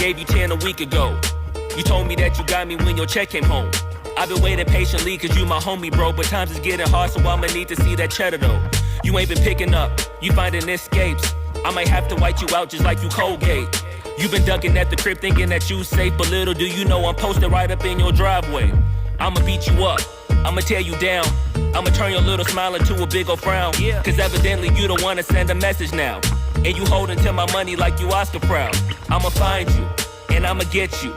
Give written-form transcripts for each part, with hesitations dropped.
gave you 10 a week ago. You told me that you got me when your check came home. I've been waiting patiently cause you my homie, bro. But times is getting hard, so I'ma need to see that cheddar though. You ain't been picking up, you finding escapes. I might have to white you out just like you Colgate. You been ducking at the crib thinking that you safe, but little do you know I'm posted right up in your driveway. I'ma beat you up, I'ma tear you down. I'ma turn your little smile into a big ol' frown. Cause evidently you don't wanna send a message now. And you holding to my money like you Oscar proud. I'ma find you, and I'ma get you.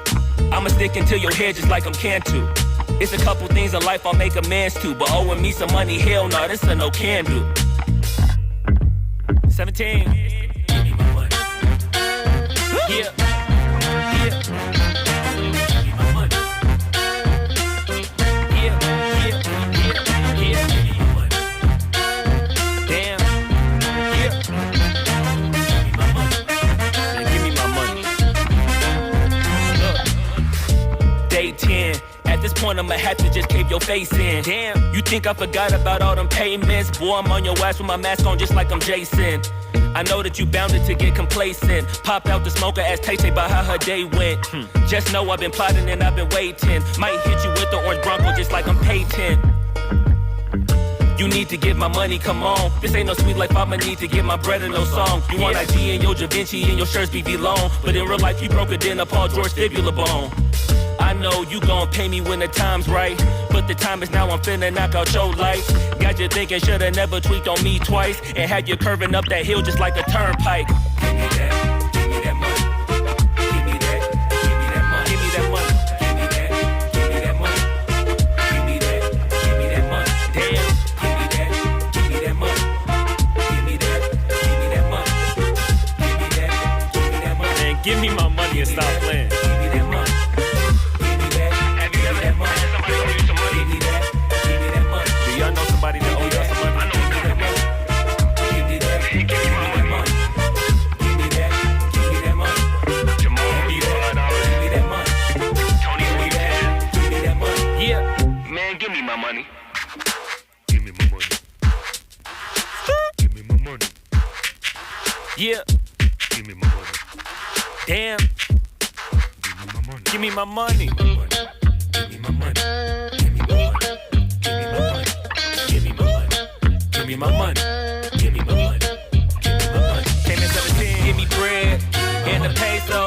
I'ma stick into your head just like I'm Cantu. It's a couple things in life I'll make amends to, but owing me some money, hell no, this a no can do. 17. Give me my money. Yeah. Yeah. Give me my money. Yeah. Yeah. Yeah. Yeah. Give me my money. Damn. Yeah. Give me my money. Man, give me my money. Look. Day 10. At this point, I'ma have to just cave your face in. Damn, you think I forgot about all them payments? Boy, I'm on your ass with my mask on just like I'm Jason. I know that you bounded to get complacent. Pop out the smoker, ask Tay-Tay about how her day went. Just know I've been plotting and I've been waiting. Might hit you with the orange Bronco just like I'm Peyton. You need to get my money, come on. This ain't no sweet life, I'ma need to get my bread and no song. You want IG and your Da Vinci and your shirts BB long. But in real life, you broke it in a Paul George fibula bone. I know you gon' pay me when the time's right, but the time is now, I'm finna knock out your lights. Got you thinking shoulda never tweaked on me twice, and had you curving up that hill just like a turnpike. Give me that, give me that money. Give me that, give me that money. Give me that money. Give me that, give me that money. Give me that, give me that money. Damn, give me that, give me that money. Give me that, give me that money. Give me that, give me that money. Man, give me my money and stop playing. Give me that money. Somebody that owe y'all some money. I know that money. Give me that. Give me my money. Give me that. Give me that money. Jamal, give me that money. Tony, give me that money. Yeah, man, give me my money. Give me my money. Give me my money. Yeah. Give me my money. Damn. Give me my money. Give me my money. Give me my money. Give me my money. Give me my money. Give me my money. Give me my money. Give me my money. Came in 17. Give me bread and the peso.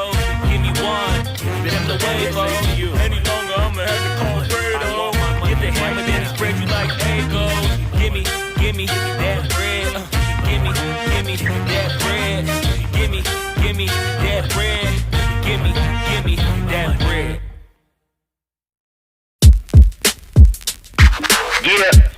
Give me one. Then I'm the wave on you. Any longer, I'ma have to call Fredo. Get the hammer, then it's spread you like Egos. Give me that bread. Give me that bread. Give me that bread. Give me that bread. Yeah.